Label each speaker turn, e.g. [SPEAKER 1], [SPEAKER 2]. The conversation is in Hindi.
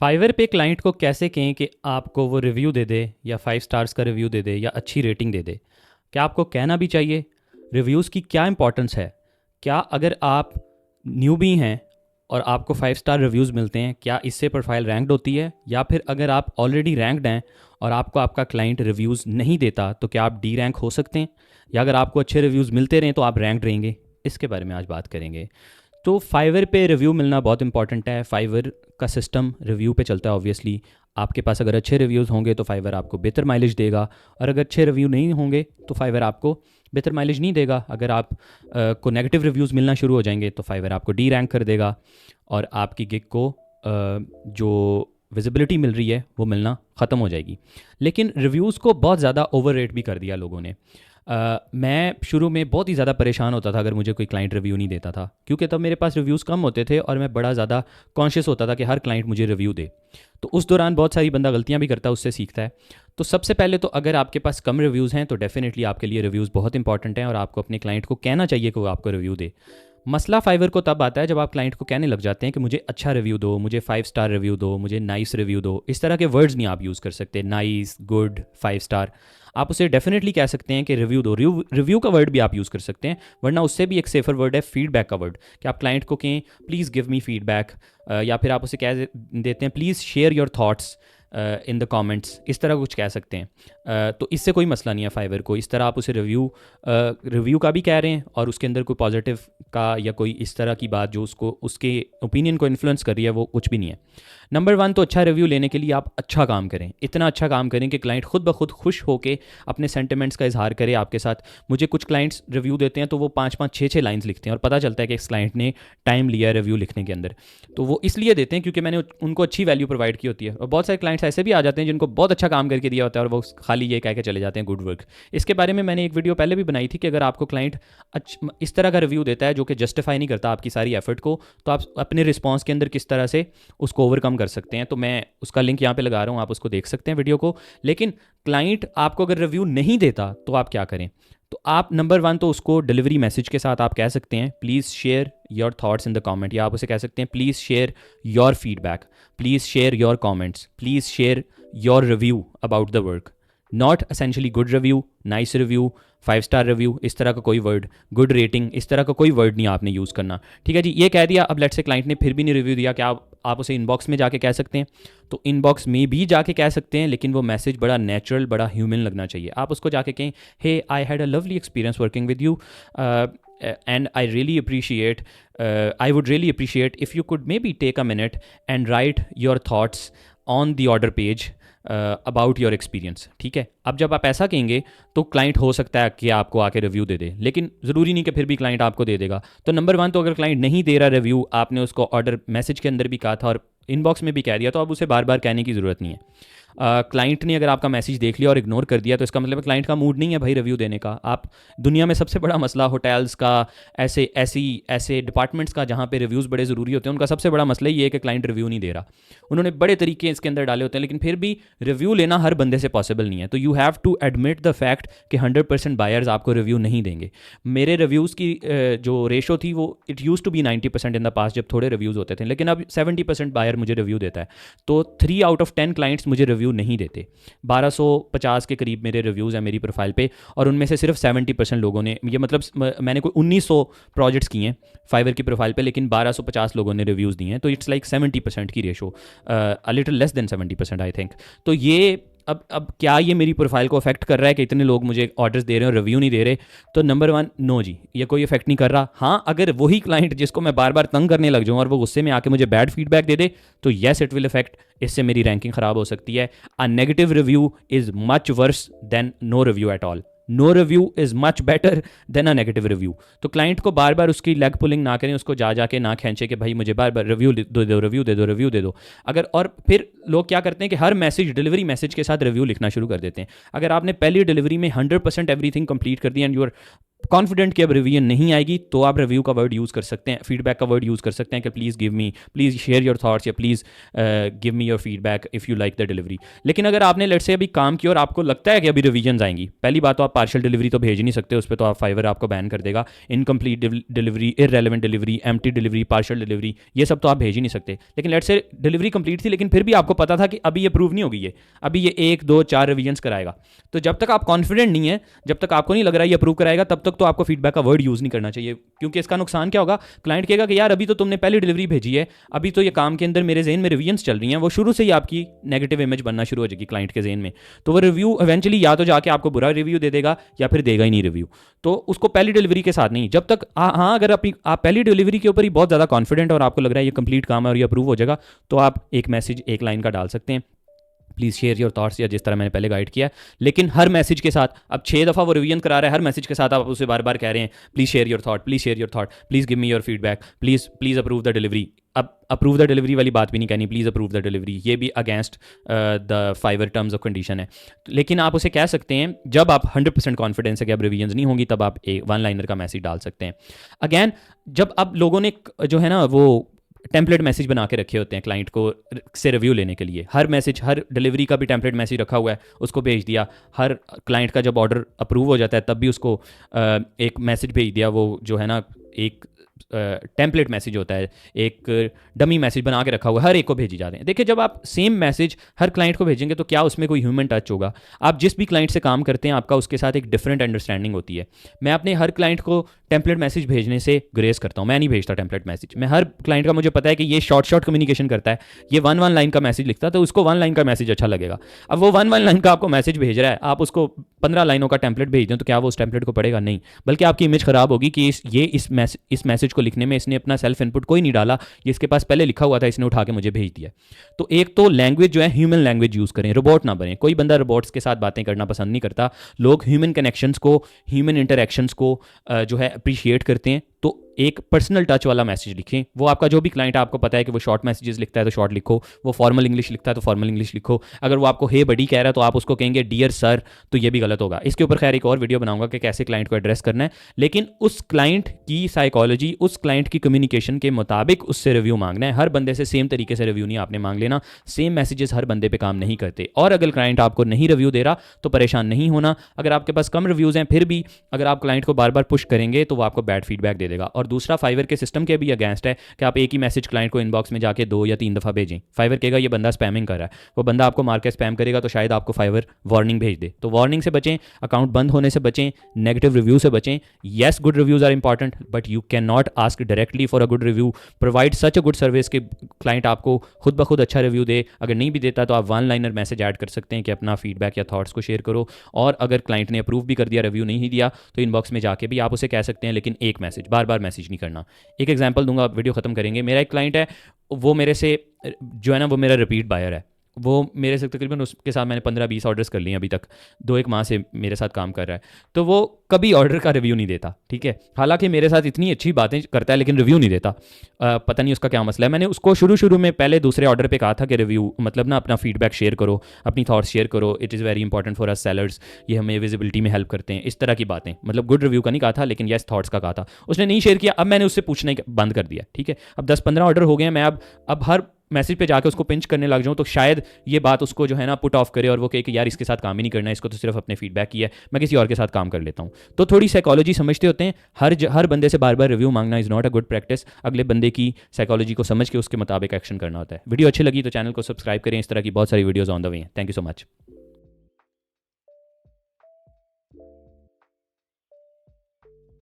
[SPEAKER 1] फाइवर पे क्लाइंट को कैसे कहें कि आपको वो रिव्यू दे दे या 5 स्टार्स का रिव्यू दे दे या अच्छी रेटिंग दे दे। क्या आपको कहना भी चाहिए? रिव्यूज़ की क्या इंपॉर्टेंस है? क्या अगर आप न्यूबी हैं और आपको 5 स्टार रिव्यूज़ मिलते हैं, क्या इससे प्रोफाइल रैंक्ड होती है? या फिर अगर आप ऑलरेडी रैंक्ड हैं और आपको आपका क्लाइंट रिव्यूज़ नहीं देता तो क्या आप डी रैंक हो सकते हैं? या अगर आपको अच्छे रिव्यूज़ मिलते रहें तो आप रैंक्ड रहेंगे? इसके बारे में आज बात करेंगे। तो फाइवर पे रिव्यू मिलना बहुत इंपॉर्टेंट है। फाइवर का सिस्टम रिव्यू पे चलता है ऑब्वियसली। आपके पास अगर अच्छे रिव्यूज़ होंगे तो फाइवर आपको बेहतर माइलेज देगा, और अगर अच्छे रिव्यू नहीं होंगे तो फाइवर आपको बेहतर माइलेज नहीं देगा। अगर आप को नेगेटिव रिव्यूज़ मिलना शुरू हो जाएंगे तो फाइवर आपको डी रैंक कर देगा, और आपकी गिग को जो विजिबिलिटी मिल रही है वो मिलना ख़त्म हो जाएगी। लेकिन रिव्यूज़ को बहुत ज़्यादा ओवर रेट भी कर दिया लोगों ने। मैं शुरू में बहुत ही ज़्यादा परेशान होता था अगर मुझे कोई क्लाइंट रिव्यू नहीं देता था, क्योंकि तब मेरे पास रिव्यूज़ कम होते थे और मैं बड़ा ज़्यादा कॉन्शियस होता था कि हर क्लाइंट मुझे रिव्यू दे। तो उस दौरान बहुत सारी बंदा गलतियाँ भी करता है, उससे सीखता है। तो सबसे पहले तो अगर आपके पास कम रिव्यूज़ हैं तो डेफिनेटली आपके लिए रिव्यूज़ बहुत इंपॉर्टेंट हैं, और आपको अपने क्लाइंट को कहना चाहिए कि वो आपको रिव्यू दे। मसला फाइवर को तब आता है जब आप क्लाइंट को कहने लग जाते हैं कि मुझे अच्छा रिव्यू दो, मुझे 5 स्टार रिव्यू दो, मुझे नाइस रिव्यू दो। इस तरह के वर्ड्स नहीं आप यूज़ कर सकते, नाइस, गुड, 5 स्टार। आप उसे डेफिनेटली कह सकते हैं कि रिव्यू दो। रिव्यू का वर्ड भी आप यूज़ कर सकते हैं, वरना उससे भी एक सेफर वर्ड है फीडबैक का वर्ड, कि आप क्लाइंट को कहें प्लीज़ गिव मी फीडबैक, या फिर आप उसे कह देते हैं please share your thoughts in the comments. इस तरह कुछ कह सकते हैं। तो इससे कोई मसला नहीं है फाइवर को। इस तरह आप उसे रिव्यू का भी कह रहे हैं और उसके अंदर कोई पॉजिटिव का या कोई इस तरह की बात जो उसको उसके ओपिनियन को इन्फ्लुएंस कर रही है, वो कुछ भी नहीं है। नंबर 1 तो अच्छा रिव्यू लेने के लिए आप अच्छा काम करें, इतना अच्छा काम करें कि क्लाइंट खुद ब खुद खुश होकर अपने सेंटिमेंट्स का इजहार करे आपके साथ। मुझे कुछ क्लाइंट्स रिव्यू देते हैं तो वो 5-5, 6-6 लाइन्स लिखते हैं, और पता चलता है कि इस क्लाइंट ने टाइम लिया है रिव्यू लिखने के अंदर। तो वो इसलिए देते हैं क्योंकि मैंने उनको अच्छी वैल्यू प्रोवाइड की होती है। और बहुत सारे क्लाइंट्स ऐसे भी आ जाते हैं जिनको बहुत अच्छा काम करके दिया होता है और वो खाली ये कह के चले जाते हैं गुड वर्क। इसके बारे में मैंने एक वीडियो पहले भी बनाई थी कि अगर आपको क्लाइंट इस तरह का रिव्यू देता है जो कि जस्टिफाई नहीं करता आपकी सारी एफर्ट को, तो आप अपने रिस्पॉन्स के अंदर किस तरह से उसको ओवरकम कर सकते हैं। तो मैं उसका लिंक यहाँ पे लगा रहा हूँ, आप उसको देख सकते हैं वीडियो को। लेकिन क्लाइंट आपको अगर रिव्यू नहीं देता तो आप क्या करें? तो आप नंबर 1 तो उसको डिलीवरी मैसेज के साथ आप कह सकते हैं please share your thoughts in the comment, या आप उसे कह सकते हैं please share your feedback, please share your comments, please share your review about the work. Not essentially good review, nice review, 5 star review, इस तरह का कोई वर्ड, गुड रेटिंग, इस तरह का कोई वर्ड नहीं आपने यूज़ करना। ठीक है जी, ये कह दिया। अब लेट से क्लाइंट ने फिर भी नहीं रिव्यू दिया, क्या आप उसे इनबॉक्स में जाके कह सकते हैं? तो इनबॉक्स में भी जाके कह सकते हैं, लेकिन वो मैसेज बड़ा नेचुरल, बड़ा ह्यूमन लगना चाहिए। आप उसको जाके कहें hey I had a lovely experience working with you and I really appreciate, I would really appreciate if you could maybe take a minute and write your thoughts on the order page about your experience. ठीक है, अब जब आप ऐसा कहेंगे तो क्लाइंट हो सकता है कि आपको आके रिव्यू दे दे, लेकिन ज़रूरी नहीं कि फिर भी क्लाइंट आपको दे देगा। तो नंबर 1 तो अगर क्लाइंट नहीं दे रहा रिव्यू, आपने उसको ऑर्डर मैसेज के अंदर भी कहा था और इनबॉक्स में भी कह दिया, तो अब उसे बार बार कहने की ज़रूरत नहीं है। क्लाइंट ने अगर आपका मैसेज देख लिया और इग्नोर कर दिया तो इसका मतलब क्लाइंट का मूड नहीं है भाई रिव्यू देने का। आप दुनिया में सबसे बड़ा मसला होटल्स का, ऐसे डिपार्टमेंट्स का जहाँ पे रिव्यूज़ बड़े ज़रूरी होते हैं, उनका सबसे बड़ा मसला ये है कि क्लाइंट रिव्यू नहीं दे रहा। उन्होंने बड़े तरीके इसके अंदर डाले होते हैं, लेकिन फिर भी रिव्यू लेना हर बंदे से पॉसिबल नहीं है। तो you have to admit the fact कि 100% बायर्स आपको रिव्यू नहीं देंगे। मेरे रिव्यूज़ की जो रेशो थी वो it use to be 90% in the past, जब थोड़े रिव्यूज़ होते थे, लेकिन अब 70% बायर मुझे रिव्यू देता है। तो 3 आउट ऑफ 10 क्लाइंट्स मुझे रिव्यू नहीं देते। 1250 के करीब मेरे रिव्यूज़ हैं मेरी प्रोफाइल पे, और उनमें से सिर्फ 70% लोगों ने, ये मतलब मैंने कोई 1900 प्रोजेक्ट्स किए हैं फाइवर की प्रोफाइल पे, लेकिन 1250 लोगों ने रिव्यूज़ दिए हैं। तो इट्स लाइक 70% की ratio, a little less than 70% I think. तो ये अब क्या ये मेरी प्रोफाइल को अफेक्ट कर रहा है कि इतने लोग मुझे ऑर्डर्स दे रहे हैं और रिव्यू नहीं दे रहे? तो नंबर 1 नो जी, ये कोई इफेक्ट नहीं कर रहा। हाँ, अगर वही क्लाइंट जिसको मैं बार बार तंग करने लग जाऊँ और वो गुस्से में आके मुझे बैड फीडबैक दे दे, तो येस इट विल इफेक्ट। इससे मेरी रैंकिंग ख़राब हो सकती है। A negative review is much worse than no review at all. No review is much better than a negative review. तो क्लाइंट को बार बार उसकी लेग पुलिंग ना करें, उसको जाके ना खींचे कि भाई मुझे बार बार रिव्यू दे दो, रिव्यू दे दो, रिव्यू दे दो। अगर, और फिर लोग क्या करते हैं कि हर मैसेज, डिलीवरी मैसेज के साथ रिव्यू लिखना शुरू कर देते हैं। अगर आपने पहली डिलीवरी में 100% एवरीथिंग कंप्लीट कर दिया एंड यू आर कॉन्फिडेंट कि अब रिव्यू नहीं आएगी, तो आप रिव्यू का वर्ड यूज़ कर सकते हैं, फीडबैक का वर्ड यूज़ कर सकते हैं कि प्लीज़ शेयर योर थॉट्स या please give me your feedback if you like the delivery. लेकिन अगर आपने लेट से अभी काम किया और आपको लगता है कि अभी रिवीजन आएंगी, पहली बात तो आप पार्शियल डिलीवरी तो भेज ही नहीं सकते, उस पर तो आप फाइवर आपको बैन कर देगा। Incomplete delivery, irrelevant delivery, empty delivery, partial delivery, ये सब तो आप भेज ही नहीं सकते। लेकिन लेट से डिलीवरी कंप्लीट थी, लेकिन फिर भी आपको पता था कि अभी ये प्रूव नहीं होगी, ये अभी ये 1 2 4 रिवीजन्स कराएगा। तो जब तक आप कॉन्फिडेंट नहीं है, जब तक आपको नहीं लग रहा है ये अप्रूव कराएगा, तब तक तो आपको फीडबैक का वर्ड यूज़ नहीं करना चाहिए। क्योंकि इसका नुकसान क्या होगा, क्लाइंट कहेगा कि यार अभी तो तुमने पहली डिलीवरी भेजी है, अभी तो ये काम के अंदर मेरे जेन में रिवीजन्स चल रही हैं, वो शुरू से ही आपकी नेगेटिव इमेज बनना शुरू हो जाएगी क्लाइंट के जेन में। तो वो रिव्यू इवेंचुअली या तो जाके आपको बुरा रिव्यू दे देगा या फिर देगा ही नहीं रिव्यू। तो उसको पहली डिलीवरी के साथ नहीं, जब तक हाँ अगर आप पहली डिलीवरी के ऊपर ही बहुत ज़्यादा कॉन्फिडेंट और आपको लग रहा है ये कंप्लीट काम है और ये अप्रूव हो जाएगा, तो आप एक मैसेज एक लाइन का डाल सकते हैं, प्लीज़ शेयर योर थॉट्स, या जिस तरह मैंने पहले गाइड किया। लेकिन हर मैसेज के साथ, अब 6 दफ़ा वो रिवीजन करा रहा है, हर मैसेज के साथ आप उसे बार बार कह रहे हैं please share your thought, please share your thought, please give me your feedback, please approve the delivery. अब अप्रूव द डिलीवरी वाली बात भी नहीं कहनी, प्लीज़ अप्रूव द डिलीवरी, ये भी against the Fiverr terms of condition है। लेकिन आप उसे कह सकते हैं जब आप 100% कॉन्फिडेंस है कि अब रिवीजन नहीं होंगी, तब आप एक 1 लाइनर का मैसेज डाल सकते हैं। अगैन जब अब लोगों ने जो है ना वो टेम्पलेट मैसेज बना के रखे होते हैं क्लाइंट को से रिव्यू लेने के लिए, हर मैसेज, हर डिलीवरी का भी टेम्पलेट मैसेज रखा हुआ है, उसको भेज दिया। हर क्लाइंट का जब ऑर्डर अप्रूव हो जाता है तब भी उसको एक मैसेज भेज दिया, वो जो है ना एक टेम्पलेट मैसेज होता है, एक डमी मैसेज बना के रखा हुआ है, हर एक को भेजी जा रहे हैं। देखिए जब आप सेम मैसेज हर क्लाइंट को भेजेंगे तो क्या उसमें कोई ह्यूमन टच होगा? आप जिस भी क्लाइंट से काम करते हैं आपका उसके साथ एक डिफरेंट अंडरस्टैंडिंग होती है। मैं अपने हर क्लाइंट को टेम्पलेट मैसेज भेजने से ग्रेस करता हूँ, मैं नहीं भेजता टेम्पलेट मैसेज। मैं हर क्लाइंट का मुझे पता है कि ये शॉर्ट कम्युनिकेशन करता है, ये 1 लाइन का मैसेज लिखता है, तो उसको 1 लाइन का मैसेज अच्छा लगेगा। अब वो 1 लाइन का आपको मैसेज भेज रहा है, आप उसको 15 लाइनों का टेम्पलेट भेज दें तो क्या वो उस टेम्पलेट को पढ़ेगा? नहीं, बल्कि आपकी इमेज खराब होगी कि इस मैसेज को लिखने में इसने अपना सेल्फ इनपुट कोई नहीं डाला, ये इसके पास पहले लिखा हुआ था, इसने उठा के मुझे भेज दिया। तो एक तो लैंग्वेज जो है ह्यूमन लैंग्वेज यूज़ करें, रोबोट ना बने। कोई बंदा रोबोट्स के साथ बातें करना पसंद नहीं करता, लोग ह्यूमन कनेक्शंस को, ह्यूमन इंटरेक्शंस को जो है अप्रिशिएट करते हैं। तो एक पर्सनल टच वाला मैसेज लिखें। वो आपका जो भी क्लाइंट है, आपको पता है कि वो शॉर्ट मैसेजेस लिखता है तो शॉर्ट लिखो, वो फॉर्मल इंग्लिश लिखता है तो फॉर्मल इंग्लिश लिखो। अगर वो आपको हे बडी कह रहा है तो आप उसको कहेंगे डियर सर, तो ये भी गलत होगा। इसके ऊपर खैर एक और वीडियो बनाऊंगा कि कैसे क्लाइंट को एड्रेस करना है, लेकिन उस क्लाइंट की साइकोलॉजी, उस क्लाइंट की कम्युनिकेशन के मुताबिक उससे रिव्यू मांगना है। हर बंदे से सेम तरीके से रिव्यू नहीं आपने मांग लेना, सेम मैसेजेस हर बंदे पे काम नहीं करते। और अगर क्लाइंट आपको नहीं रिव्यू दे रहा तो परेशान नहीं होना। अगर आपके पास कम रिव्यूज़ हैं फिर भी अगर आप क्लाइंट को बार बार पुश करेंगे तो वो आपको बैड फीडबैक दे देगा। और दूसरा, फाइवर के सिस्टम के भी अगेंस्ट है कि आप एक ही मैसेज क्लाइंट को इनबॉक्स में जाके 2 या 3 दफ़ा भेजें। फाइवर कहेगा ये बंदा स्पैमिंग कर रहा है, वो बंदा आपको मार के स्पैम करेगा तो शायद आपको फाइवर वार्निंग भेज दे। तो वार्निंग से बचें, अकाउंट बंद होने से बचें, नेगेटिव रिव्यू से बचें। Yes, good reviews are important, but you can not ask directly for a good review. Provide such a good service कि क्लाइंट आपको खुद ब खुद अच्छा रिव्यू दे। अगर नहीं भी देता तो आप 1 लाइनर मैसेज ऐड कर सकते हैं कि अपना फीडबैक या थॉट्स को शेयर करो। और अगर क्लाइंट ने अप्रूव भी कर दिया, रिव्यू नहीं दिया, तो इनबॉक्स में जाके भी आप उसे कह सकते हैं, लेकिन एक मैसेज, बार बार मैसेज नहीं करना। एक एग्जांपल दूंगा, आप वीडियो खत्म करेंगे। मेरा एक क्लाइंट है, वो मेरे से जो है ना, वो मेरा रिपीट बायर है। वो मेरे से तकरीबन उसके साथ मैंने 15-20 ऑर्डर्स कर लिए अभी तक, 2-1 माह से मेरे साथ काम कर रहा है। तो वो कभी ऑर्डर का रिव्यू नहीं देता, ठीक है। हालांकि मेरे साथ इतनी अच्छी बातें करता है लेकिन रिव्यू नहीं देता। पता नहीं उसका क्या मसला है। मैंने उसको शुरू में पहले दूसरे ऑर्डर पे कहा था कि रिव्यू मतलब ना अपना फीडबैक शेयर करो, अपनी थॉट्स शेयर करो, it is very important for us sellers, ये हमें विजिबिलिटी में हेल्प करते हैं, इस तरह की बातें। मतलब गुड रिव्यू का नहीं कहा था लेकिन येस थॉट्स का कहा था। उसने नहीं शेयर किया। अब मैंने उससे पूछना बंद कर दिया, ठीक है। अब 10-15 ऑर्डर हो गए हैं, मैं अब हर मैसेज पे जाके उसको पिंच करने लग जाऊँ तो शायद ये बात उसको जो है ना पुट ऑफ करे और वो कहे कि यार इसके साथ काम ही नहीं करना है, इसको तो सिर्फ अपने फीडबैक की है, मैं किसी और के साथ काम कर लेता हूँ। तो थोड़ी साइकोलॉजी समझते होते हैं। हर बंदे से बार बार रिव्यू मांगना is not a good practice. अगले बंदे की साइकोलॉजी को समझ के उसके मुताबिक एक्शन करना होता है। वीडियो अच्छी लगी तो चैनल को सब्सक्राइब करें, इस तरह की बहुत सारी वीडियोज़ ऑन द वे हैं। Thank you so much.